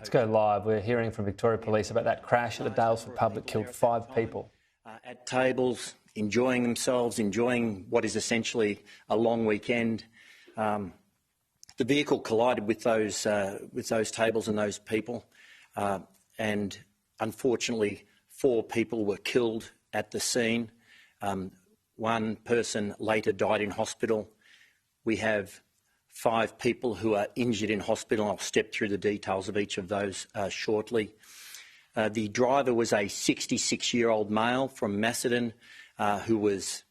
Let's go live. We're hearing from Victoria Police about that crash at the Daylesford pub that killed 5 people. At tables, enjoying themselves, enjoying what is essentially a long weekend. The vehicle collided with those tables and those people, and unfortunately 4 people were killed at the scene. 1 person later died in hospital. We have 5 people who are injured in hospital. I'll step through the details of each of those shortly. The driver was a 66-year-old male from Macedon who was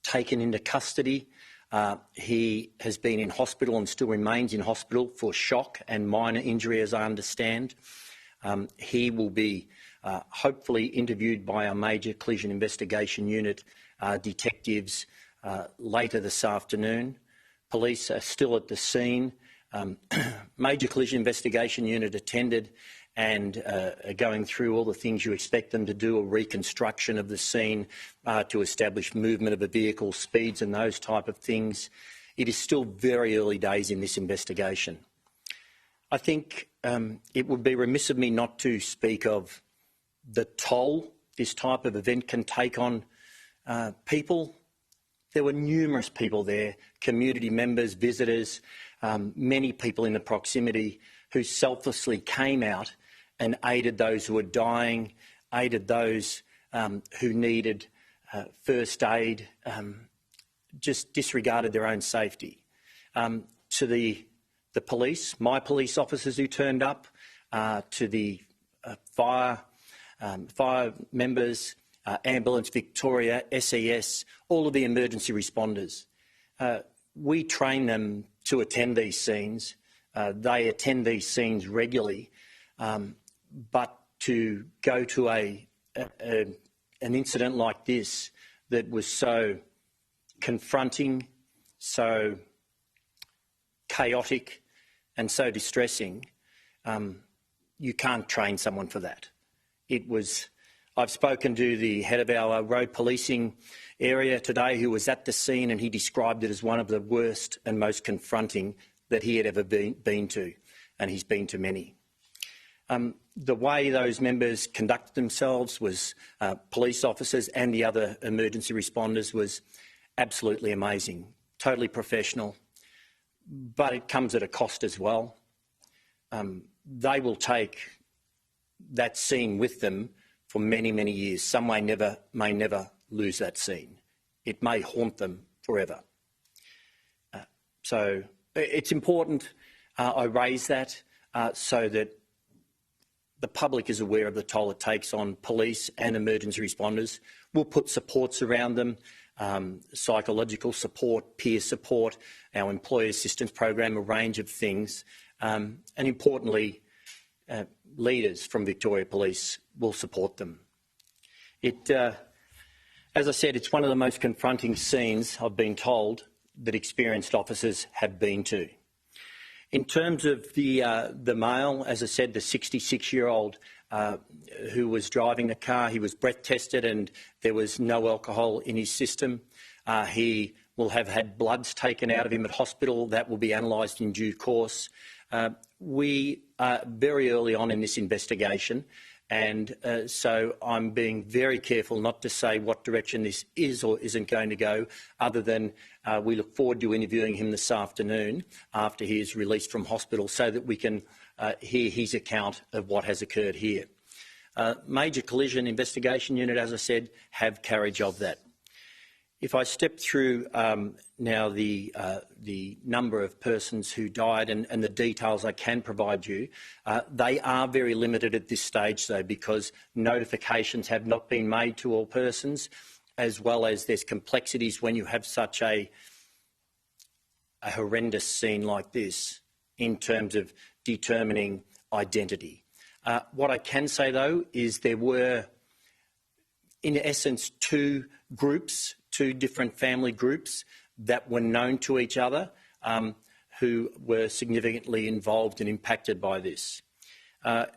taken into custody. He has been in hospital and still remains in hospital for shock and minor injury, as I understand. He will be hopefully interviewed by our Major Collision Investigation Unit detectives later this afternoon. Police are still at the scene. Major Collision Investigation Unit attended and are going through all the things you expect them to do, a reconstruction of the scene to establish movement of a vehicle, speeds and those type of things. It is still very early days in this investigation. I think it would be remiss of me not to speak of the toll this type of event can take on people. There were numerous people there, community members, visitors, many people in the proximity who selflessly came out and aided those who were dying, aided those who needed first aid, just disregarded their own safety. To the police, my police officers who turned up, to the fire members, Ambulance Victoria, SES, all of the emergency responders. We train them to attend these scenes. They attend these scenes regularly. But to go to an incident like this that was so confronting, so chaotic and so distressing, you can't train someone for that. I've spoken to the head of our road policing area today who was at the scene, and he described it as one of the worst and most confronting that he had ever been to, and he's been to many. The way those members conducted themselves was police officers and the other emergency responders was absolutely amazing, totally professional, but it comes at a cost as well. They will take that scene with them for many, many years. Some may never lose that scene. It may haunt them forever. So it's important I raise that so that the public is aware of the toll it takes on police and emergency responders. We'll put supports around them, psychological support, peer support, our employee assistance program, a range of things, and importantly, leaders from Victoria Police will support them. As I said, it's one of the most confronting scenes, I've been told, that experienced officers have been to. In terms of the male, as I said, the 66-year-old who was driving the car, he was breath tested and there was no alcohol in his system. He will have had bloods taken out of him at hospital. That will be analysed in due course. We are very early on in this investigation, and so I'm being very careful not to say what direction this is or isn't going to go, other than we look forward to interviewing him this afternoon after he is released from hospital so that we can hear his account of what has occurred here. Major Collision Investigation Unit, as I said, have carriage of that. If I step through now the number of persons who died and the details I can provide you, they are very limited at this stage, though, because notifications have not been made to all persons, as well as there's complexities when you have such a horrendous scene like this in terms of determining identity. What I can say, though, is there were, in essence, two different family groups that were known to each other who were significantly involved and impacted by this. Of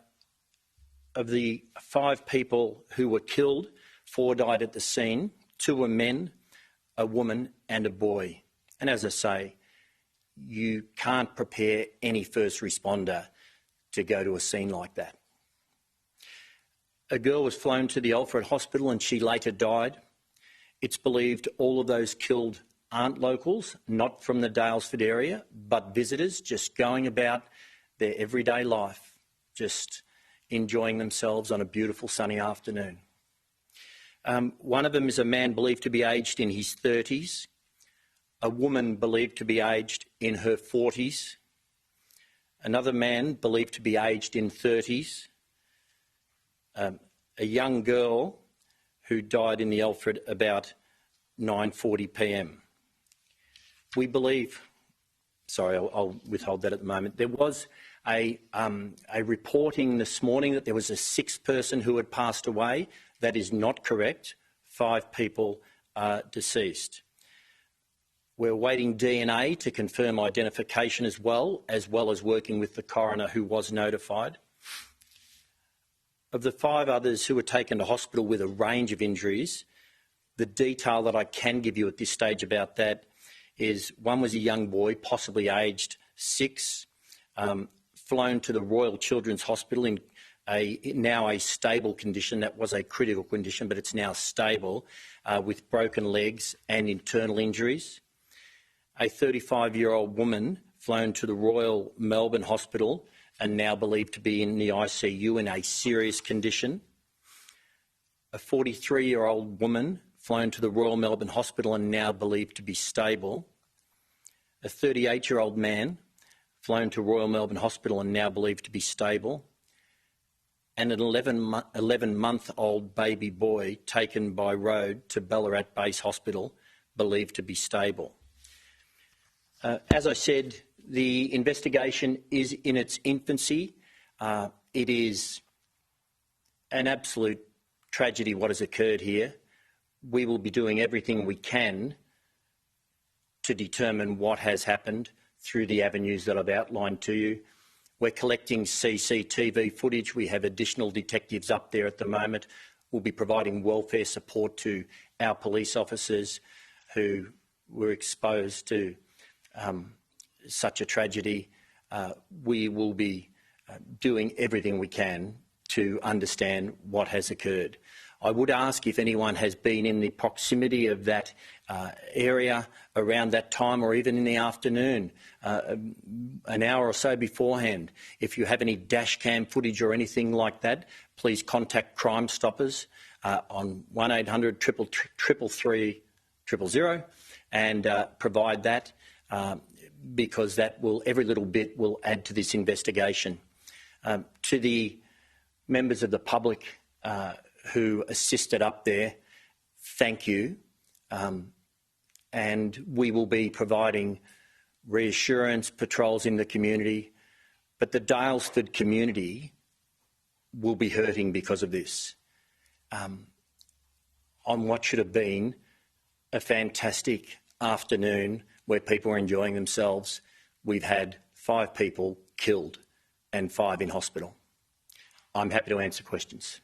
the 5 people who were killed, 4 died at the scene, 2 were men, a woman and a boy. And as I say, you can't prepare any first responder to go to a scene like that. A girl was flown to the Alfred Hospital and she later died. It's believed all of those killed aren't locals, not from the Daylesford area, but visitors just going about their everyday life, just enjoying themselves on a beautiful sunny afternoon. One of them is a man believed to be aged in his 30s, a woman believed to be aged in her 40s, another man believed to be aged in 30s, a young girl who died in the Alfred about 9:40 p.m. We believe, sorry, I'll withhold that at the moment. There was a reporting this morning that there was a sixth person who had passed away. That is not correct. 5 people are deceased. We're waiting DNA to confirm identification as well as working with the coroner who was notified. Of the 5 others who were taken to hospital with a range of injuries, the detail that I can give you at this stage about that is one was a young boy, possibly aged 6, flown to the Royal Children's Hospital in now a stable condition. That was a critical condition, but it's now stable, with broken legs and internal injuries. A 35-year-old woman flown to the Royal Melbourne Hospital and now believed to be in the ICU in a serious condition. A 43-year-old woman flown to the Royal Melbourne Hospital and now believed to be stable. A 38-year-old man flown to Royal Melbourne Hospital and now believed to be stable. And an 11-month-old baby boy taken by road to Ballarat Base Hospital, believed to be stable. As I said, the investigation is in its infancy. It is an absolute tragedy what has occurred here. We will be doing everything we can to determine what has happened through the avenues that I've outlined to you. We're collecting CCTV footage. We have additional detectives up there at the moment. We'll be providing welfare support to our police officers who were exposed to such a tragedy. We will be doing everything we can to understand what has occurred. I would ask if anyone has been in the proximity of that area around that time, or even in the afternoon, an hour or so beforehand. If you have any dash cam footage or anything like that, please contact Crime Stoppers on 1800 333 000 and provide that, because that will, every little bit will add to this investigation. To the members of the public who assisted up there, thank you. And we will be providing reassurance patrols in the community, but the Daylesford community will be hurting because of this. On what should have been a fantastic afternoon where people were enjoying themselves, we've had 5 people killed and 5 in hospital. I'm happy to answer questions.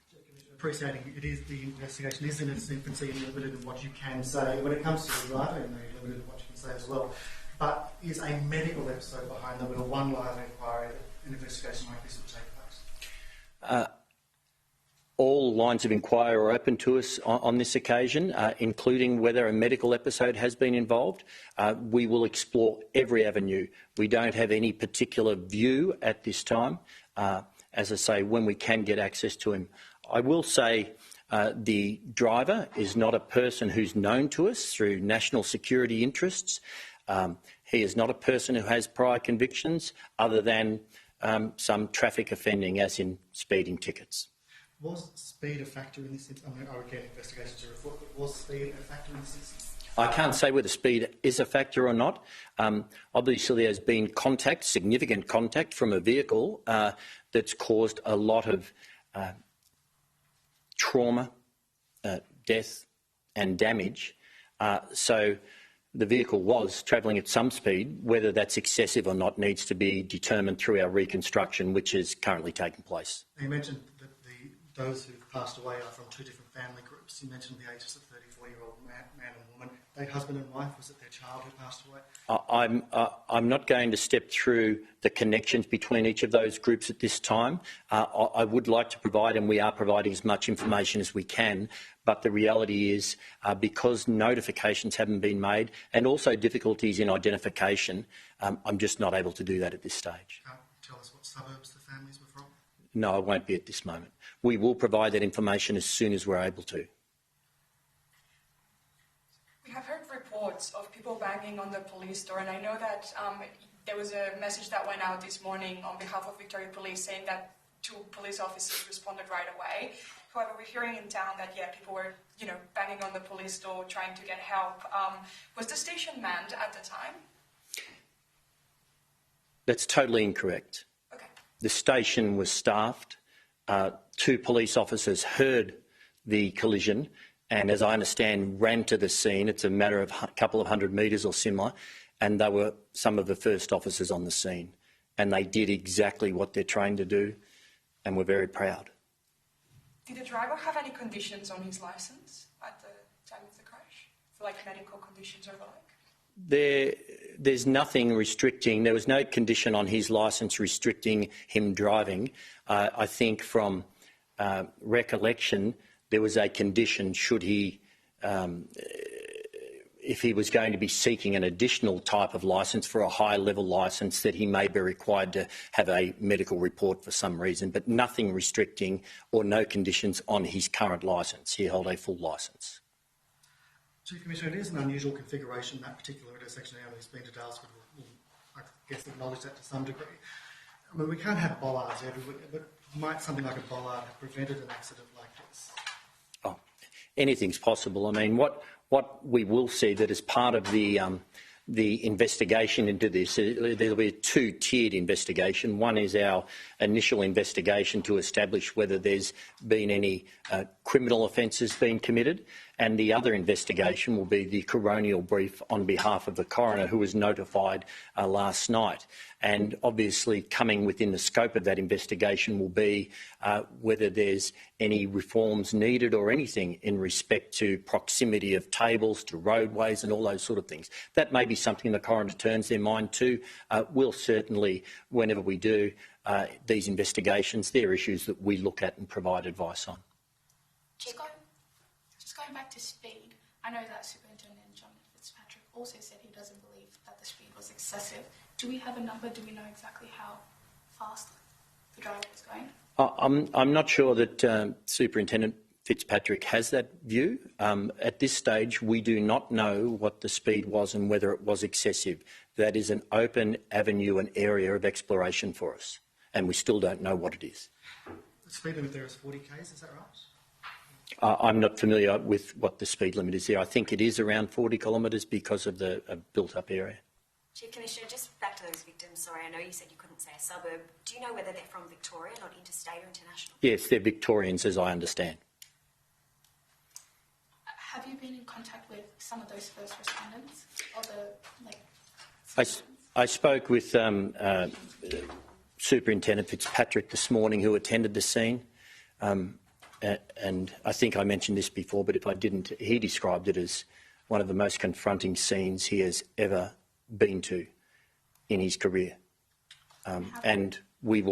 Appreciating it is, the investigation is in its infancy and limited in what you can say. When it comes to the driver, you're limited in what you can say as well. But is a medical episode behind that with a one live inquiry that an investigation like this would take place? All lines of inquiry are open to us on this occasion, including whether a medical episode has been involved. We will explore every avenue. We don't have any particular view at this time. As I say, when we can get access to him. I will say the driver is not a person who's known to us through national security interests. He is not a person who has prior convictions other than some traffic offending, as in speeding tickets. Was speed a factor in this? I mean, I would get investigations to report, but was speed a factor in this instance? I can't say whether speed is a factor or not. Obviously, there's been contact, significant contact from a vehicle that's caused a lot of trauma, death and damage. So the vehicle was travelling at some speed. Whether that's excessive or not needs to be determined through our reconstruction, which is currently taking place. You mentioned that those who've passed away are from 2 different family groups. You mentioned the ages of 34-year-old man and woman. their husband and wife? Was it their child who passed away? I'm not going to step through the connections between each of those groups at this time. I would like to provide, and we are providing as much information as we can, but the reality is because notifications haven't been made and also difficulties in identification, I'm just not able to do that at this stage. Can't tell us what suburbs the families were from? No, I won't be at this moment. We will provide that information as soon as we're able to. We have heard reports of people banging on the police door, and I know that there was a message that went out this morning on behalf of Victoria Police saying that 2 police officers responded right away. However, we're hearing in town that, people were, banging on the police door trying to get help. Was the station manned at the time? That's totally incorrect. Okay. The station was staffed. 2 police officers heard the collision and, as I understand, ran to the scene. It's a matter of a couple of 100 metres or similar, and they were some of the first officers on the scene. And they did exactly what they're trained to do, and we're very proud. Did the driver have any conditions on his licence at the time of the crash? For medical conditions or the like? There's nothing restricting. There was no condition on his licence restricting him driving. I think from recollection, there was a condition should he, if he was going to be seeking an additional type of licence for a high-level licence, that he may be required to have a medical report for some reason, but nothing restricting or no conditions on his current licence. He held a full licence. Chief Commissioner, it is an unusual configuration, that particular intersection. Anyone who's been to Daylesford will, I guess, acknowledge that to some degree. I mean, we can't have bollards everywhere, but might something like a bollard have prevented an accident like this? Oh, anything's possible. I mean, what we will see that as part of the investigation into this, there'll be a 2-tiered investigation. One is our initial investigation to establish whether there's been any criminal offences being committed, and the other investigation will be the coronial brief on behalf of the coroner, who was notified last night. And obviously coming within the scope of that investigation will be whether there's any reforms needed or anything in respect to proximity of tables to roadways and all those sort of things. That may be something the coroner turns their mind to. We'll certainly, whenever we do these investigations, they're issues that we look at and provide advice on. Just going back to speed, I know that Superintendent John Fitzpatrick also said he doesn't believe that the speed was excessive. Do we have a number? Do we know exactly how fast the driver was going? I'm not sure that Superintendent Fitzpatrick has that view. At this stage, we do not know what the speed was and whether it was excessive. That is an open avenue and area of exploration for us, and we still don't know what it is. The speed limit there is 40 k's, is that right? I'm not familiar with what the speed limit is there. I think it is around 40 kilometres because of the built-up area. Chief Commissioner, just back to those victims, sorry, I know you said you couldn't say a suburb. Do you know whether they're from Victoria, not interstate or international? Yes, they're Victorians, as I understand. Have you been in contact with some of those first respondents? Or the, I spoke with Superintendent Fitzpatrick this morning, who attended the scene. And I think I mentioned this before, but if I didn't, he described it as one of the most confronting scenes he has ever been to in his career. And we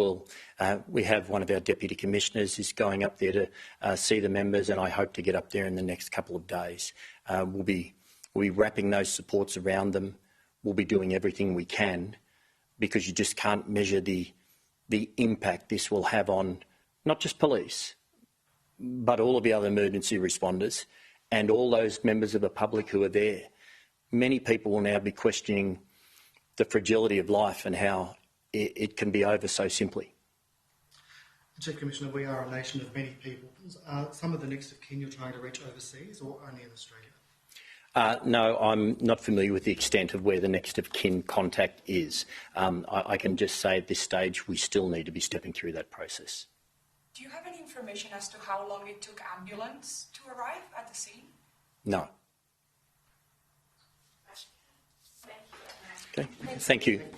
have one of our deputy commissioners is going up there to see the members, and I hope to get up there in the next couple of days. We'll be wrapping those supports around them. We'll be doing everything we can, because you just can't measure the impact this will have on not just police, but all of the other emergency responders and all those members of the public who are there. Many people will now be questioning the fragility of life and how it can be over so simply. Chief Commissioner, we are a nation of many people. Some of the next of kin you're trying to reach overseas or only in Australia? No, I'm not familiar with the extent of where the next of kin contact is. I can just say at this stage we still need to be stepping through that process. Do you have any information as to how long it took ambulance to arrive at the scene? No. Okay. Thank you.